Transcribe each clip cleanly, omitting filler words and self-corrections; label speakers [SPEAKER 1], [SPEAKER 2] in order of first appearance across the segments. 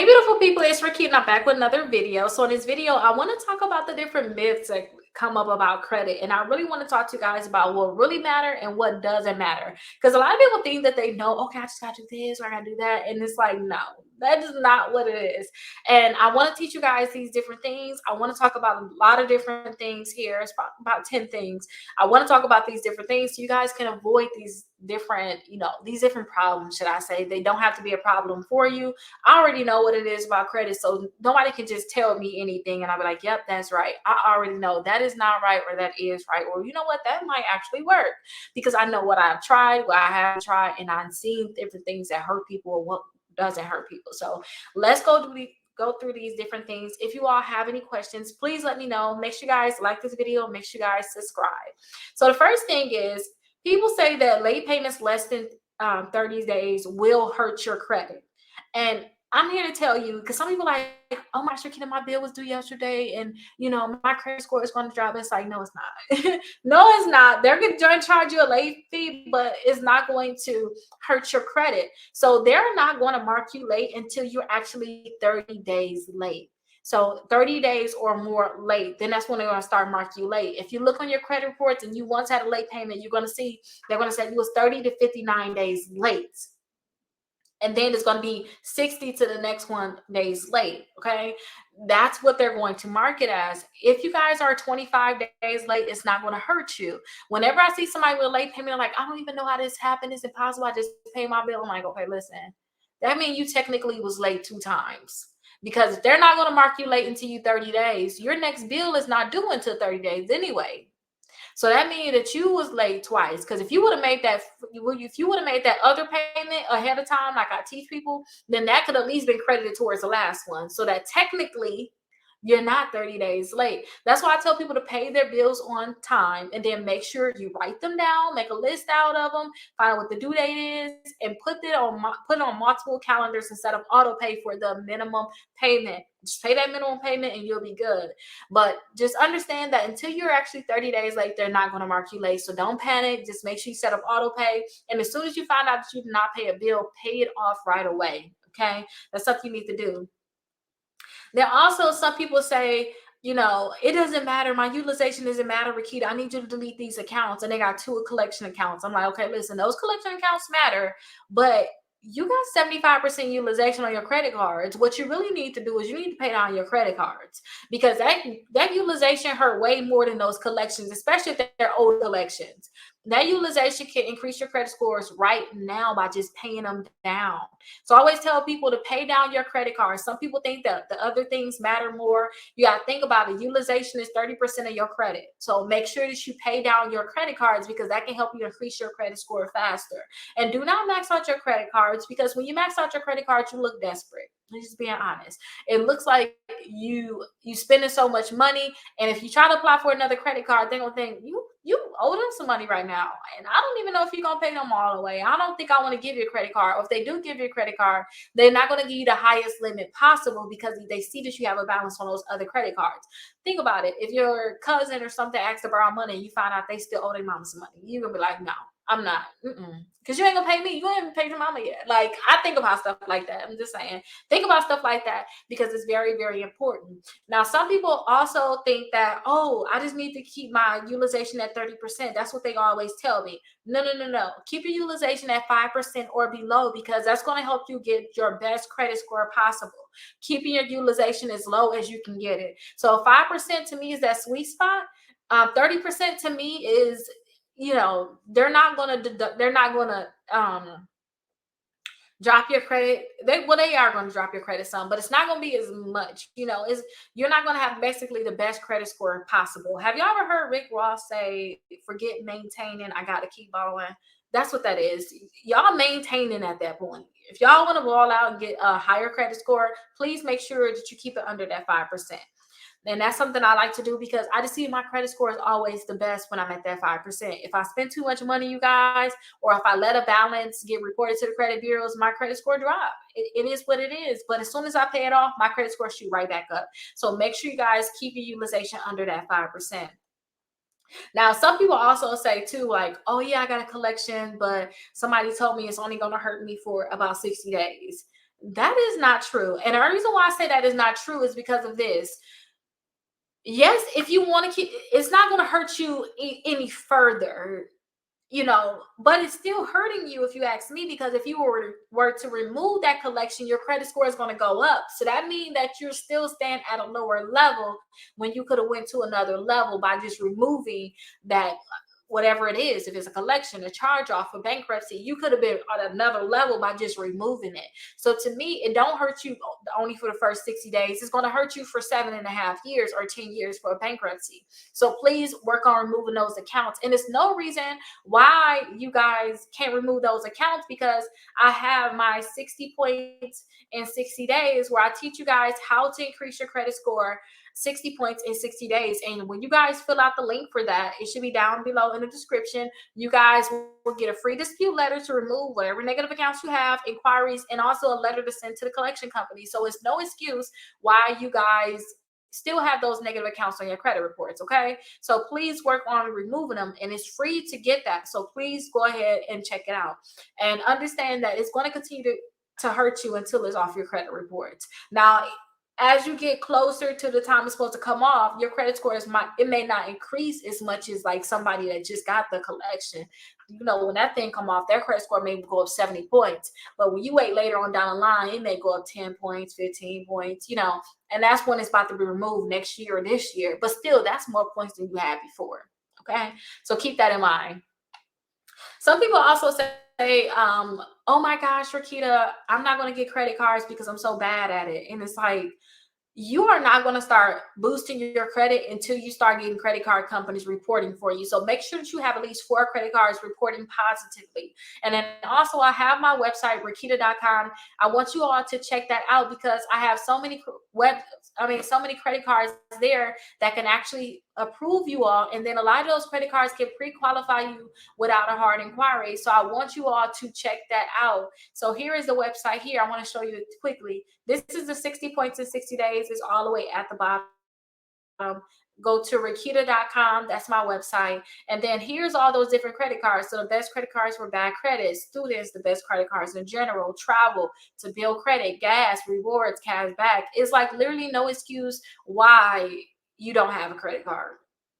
[SPEAKER 1] Hey beautiful people, it's Rickita and I'm back with another video. So in this video, I want to talk about the different myths that come up about credit. And I really want to talk to you guys about what really matter and what doesn't matter. Because a lot of people think that they know, okay, I just got to do this or I got to do that. And it's like, no, that is not what it is. And I want to teach you guys these different things. I want to talk about a lot of different things here. It's about 10 things. I want to talk about these different things so you guys can avoid these different, these different problems, should I say. They don't have to be a problem for you. I already know what it is about credit, so nobody can just tell me anything and I'll be like, yep, that's right. I already know that is not right or that is right, or you know what, that might actually work, because I know what I've tried, what I haven't tried, and I've seen different things that hurt people or what doesn't hurt people. So let's go through these different things. If you all have any questions, please let me know. Make sure you guys like this video, make sure you guys subscribe. So the first thing is, people say that late payments less than 30 days will hurt your credit. And I'm here to tell you, because some people are like, oh my Rickita, my bill was due yesterday, and my credit score is going to drop. It's like, no, it's not. No, it's not. They're going to charge you a late fee, but it's not going to hurt your credit. So they're not going to mark you late until you're actually 30 days late. So 30 days or more late, then that's when they're going to start marking you late. If you look on your credit reports and you once had a late payment, you're going to see they're going to say you was 30 to 59 days late. And then it's going to be 60 to the next one days late. Okay. That's what they're going to mark it as. If you guys are 25 days late, it's not going to hurt you. Whenever I see somebody with a late payment, I'm like, I don't even know how this happened. It's impossible. I just pay my bill. I'm like, okay, listen, that means you technically was late 2 times. Because if they're not going to mark you late until you 30 days, your next bill is not due until 30 days anyway. So that means that you was late twice. Because if you would have made that, other payment ahead of time, like I teach people, then that could at least been credited towards the last one. So that technically you're not 30 days late. That's why I tell people to pay their bills on time, and then make sure you write them down, make a list out of them, find out what the due date is, and put it on multiple calendars instead of auto pay for the minimum payment. Just pay that minimum payment and you'll be good. But just understand that until you're actually 30 days late, they're not going to mark you late. So don't panic. Just make sure you set up auto pay. And as soon as you find out that you did not pay a bill, pay it off right away. Okay. That's something you need to do. There are also some people say, it doesn't matter. My utilization doesn't matter, Rickita. I need you to delete these accounts. And they got 2 collection accounts. I'm like, okay, listen, those collection accounts matter, but you got 75% utilization on your credit cards. What you really need to do is you need to pay down your credit cards, because that utilization hurt way more than those collections, especially if they're old collections. That utilization can increase your credit scores right now by just paying them down. So I always tell people to pay down your credit cards. Some people think that the other things matter more. You got to think about it. Utilization is 30% of your credit. So make sure that you pay down your credit cards, because that can help you increase your credit score faster. And do not max out your credit cards, because when you max out your credit cards, you look desperate. I'm just being honest. It looks like you spending so much money, and if you try to apply for another credit card, they're gonna think you owe them some money right now, and I don't even know if you're gonna pay them all the way. I don't think I want to give you a credit card. Or if they do give you a credit card, they're not going to give you the highest limit possible, because they see that you have a balance on those other credit cards. Think about it. If your cousin or something asks to borrow money and you find out they still owe their mama some money, you're gonna be like, no, I'm not. Because you ain't gonna pay me. You ain't even paid your mama yet. Like, I think about stuff like that. I'm just saying, think about stuff like that, because it's very, very important. Now, some people also think that, oh, I just need to keep my utilization at 30%. That's what they always tell me. No. Keep your utilization at 5% or below, because that's going to help you get your best credit score possible. Keeping your utilization as low as you can get it. So 5% to me is that sweet spot. 30% to me is, they're not going to drop your credit. They are going to drop your credit some, but it's not going to be as much. You're not going to have basically the best credit score possible. Have y'all ever heard Rick Ross say, forget maintaining, I got to keep borrowing? That's what that is. Y'all maintaining at that point. If y'all want to ball out and get a higher credit score, please make sure that you keep it under that 5%. And that's something I like to do, because I just see my credit score is always the best when I'm at that 5%. If I spend too much money, you guys, or if I let a balance get reported to the credit bureaus, my credit score drop. It is what it is. But as soon as I pay it off, my credit score shoot right back up. So make sure you guys keep your utilization under that 5%. Now, some people also say too, like, oh yeah, I got a collection, but somebody told me it's only going to hurt me for about 60 days. That is not true. And the reason why I say that is not true is because of this. Yes, if you want to keep, it's not going to hurt you any further, but it's still hurting you if you ask me, because if you were to remove that collection, your credit score is going to go up. So that means that you're still staying at a lower level when you could have went to another level by just removing that, whatever it is. If it's a collection, a charge off, a bankruptcy, you could have been at another level by just removing it. So to me, it don't hurt you only for the first 60 days. It's going to hurt you for 7.5 years or 10 years for a bankruptcy. So please work on removing those accounts. And there's no reason why you guys can't remove those accounts, because I have my 60 points in 60 days where I teach you guys how to increase your credit score 60 points in 60 days. And when you guys fill out the link for that, it should be down below in the description. You guys will get a free dispute letter to remove whatever negative accounts you have, inquiries, and also a letter to send to the collection company. So it's no excuse why you guys still have those negative accounts on your credit reports. Okay, so please work on removing them, and it's free to get that. So please go ahead and check it out, and understand that it's going to continue to hurt you until it's off your credit reports. Now, as you get closer to the time it's supposed to come off, your credit scores may not increase as much as like somebody that just got the collection. When that thing come off, their credit score may go up 70 points. But when you wait later on down the line, it may go up 10 points, 15 points, and that's when it's about to be removed next year or this year. But still, that's more points than you had before. Okay, so keep that in mind. Some people also say, oh my gosh, Rickita, I'm not going to get credit cards because I'm so bad at it. And it's like, you are not going to start boosting your credit until you start getting credit card companies reporting for you. So make sure that you have at least 4 credit cards reporting positively. And then also, I have my website, Rickita.com. I want you all to check that out, because I have so many so many credit cards there that can actually approve you all. And then a lot of those credit cards can pre-qualify you without a hard inquiry. So I want you all to check that out. So here is the website here. I want to show you it quickly. This is the 60 points in 60 days. It's all the way at the bottom. Go to Rickita.com. That's my website. And then here's all those different credit cards. So the best credit cards for bad credit, students, the best credit cards in general, travel, to build credit, gas, rewards, cash back. It's like literally no excuse why you don't have a credit card.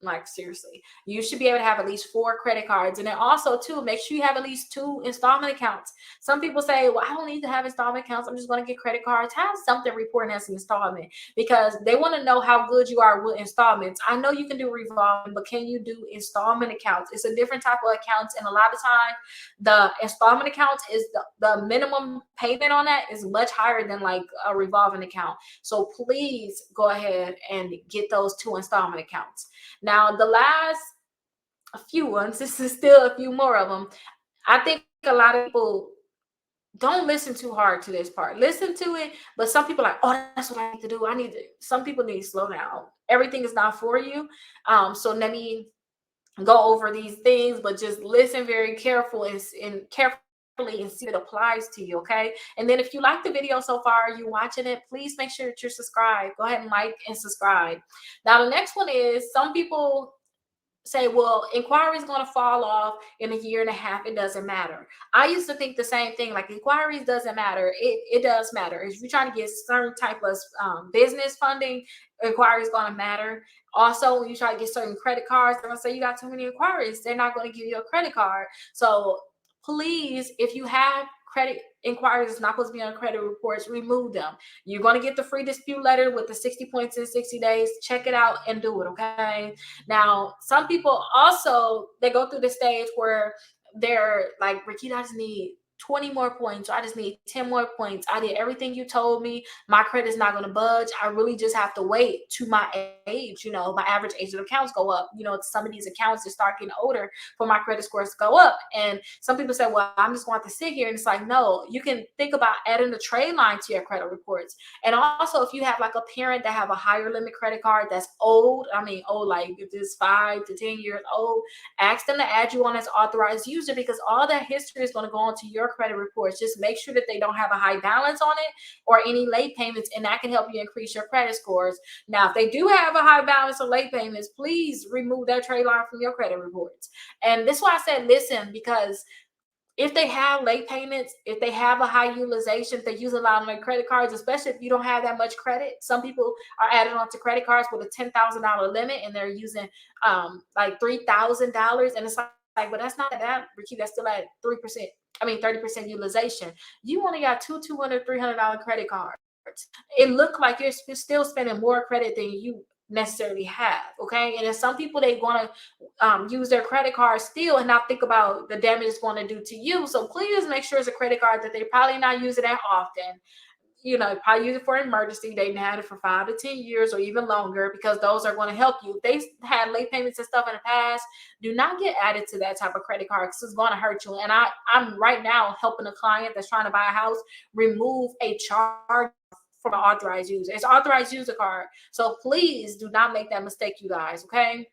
[SPEAKER 1] Like, seriously, you should be able to have at least 4 credit cards. And then also, too, make sure you have at least 2 installment accounts. Some people say, well, I don't need to have installment accounts, I'm just going to get credit cards. Have something reporting as an installment, because they want to know how good you are with installments. I know you can do revolving, but can you do installment accounts? It's a different type of accounts, and a lot of time the installment accounts is the minimum payment on that is much higher than like a revolving account. So please go ahead and get those 2 installment accounts. Now, the last few ones, this is still a few more of them. I think a lot of people don't listen too hard to this part. Listen to it, but some people are like, oh, that's what I need to do. Some people need to slow down. Everything is not for you. So let me go over these things, but just listen very carefully and see if it applies to you. Okay, and then if you like the video so far, you're watching it, please make sure that you're subscribed. Go ahead and like and subscribe. Now, the next one is, some people say, well, inquiry is going to fall off in a year and a half. It doesn't matter. I used to think the same thing, like inquiries doesn't matter. It does matter. If you're trying to get certain type of business funding, inquiry is going to matter. Also, when you try to get certain credit cards, they're going to say you got too many inquiries. They're not going to give you a credit card. So please, if you have credit inquiries it's not supposed to be on credit reports, remove them. You're going to get the free dispute letter with the 60 points in 60 days. Check it out and do it. Okay. Now, some people also, they go through the stage where they're like, Rickita, I just need 20 more points. I just need 10 more points. I did everything you told me. My credit is not going to budge. I really just have to wait to my age. My average age of accounts go up. Some of these accounts just start getting older for my credit scores to go up. And some people say, well, I'm just going to sit here. And it's like, no, you can think about adding a trade line to your credit reports. And also, if you have like a parent that have a higher limit credit card that's old, like if it's 5 to 10 years old, ask them to add you on as authorized user, because all that history is going to go onto your credit reports. Just make sure that they don't have a high balance on it or any late payments, and that can help you increase your credit scores. Now, if they do have a high balance or late payments, please remove that trade line from your credit reports. And this is why I said listen, because if they have late payments, if they have a high utilization, if they use a lot on their credit cards, especially if you don't have that much credit. Some people are adding on to credit cards with a $10,000 limit and they're using like $3,000. And it's like, but that's not that, Ricky, that's still at 3%. I mean, 30% utilization. You only got $200, $300 credit cards. It looked like you're still spending more credit than you necessarily have. Okay. And then some people, they want to use their credit card still and not think about the damage it's going to do to you. So please make sure it's a credit card that they probably not using that often. You know, probably use it for emergency. They had it for 5 to 10 years or even longer, because those are going to help you. If they had late payments and stuff in the past, do not get added to that type of credit card because it's going to hurt you. And I'm right now helping a client that's trying to buy a house remove a charge from an authorized user. It's authorized user card. So please do not make that mistake, you guys. Okay.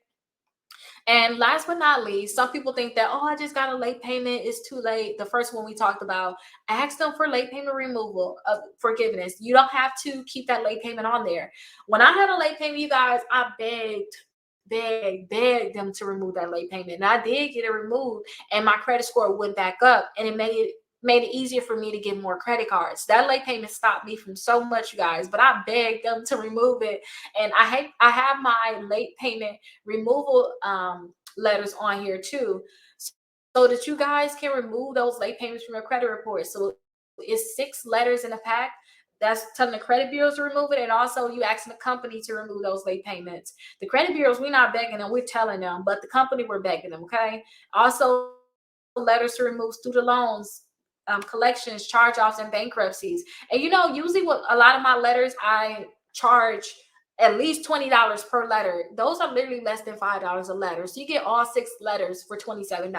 [SPEAKER 1] And last but not least, some people think that, oh, I just got a late payment, it's too late. The first one we talked about, ask them for late payment removal of forgiveness. You don't have to keep that late payment on there. When I had a late payment, you guys, I begged them to remove that late payment. And I did get it removed, and my credit score went back up, and it made it easier for me to get more credit cards. That late payment stopped me from so much, you guys, but I begged them to remove it. And I have my late payment removal letters on here too, so that you guys can remove those late payments from your credit report. So it's 6 letters in a pack. That's telling the credit bureaus to remove it, and also you asking the company to remove those late payments. The credit bureaus, we're not begging them, we're telling them, but the company, we're begging them. Okay. Also, letters to remove student loans, collections, charge-offs, and bankruptcies. And you know, usually with a lot of my letters, I charge at least $20 per letter. Those are literally less than $5 a letter. So you get all 6 letters for $27.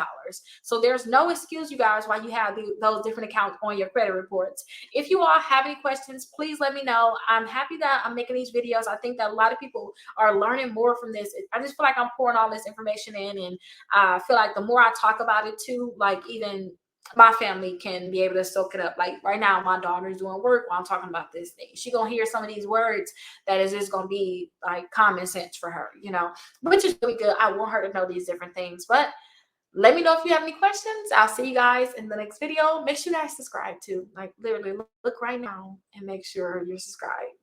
[SPEAKER 1] So there's no excuse, you guys, why you have those different accounts on your credit reports. If you all have any questions, please let me know. I'm happy that I'm making these videos. I think that a lot of people are learning more from this. I just feel like I'm pouring all this information in, and I feel like the more I talk about it too, like even my family can be able to soak it up. Like right now, my daughter's doing work while I'm talking about this thing. She gonna hear some of these words that is just gonna be like common sense for her, you know, which is really good. I want her to know these different things. But let me know if you have any questions. I'll see you guys in the next video. Make sure you guys subscribe too. Like literally look right now and make sure you're subscribed.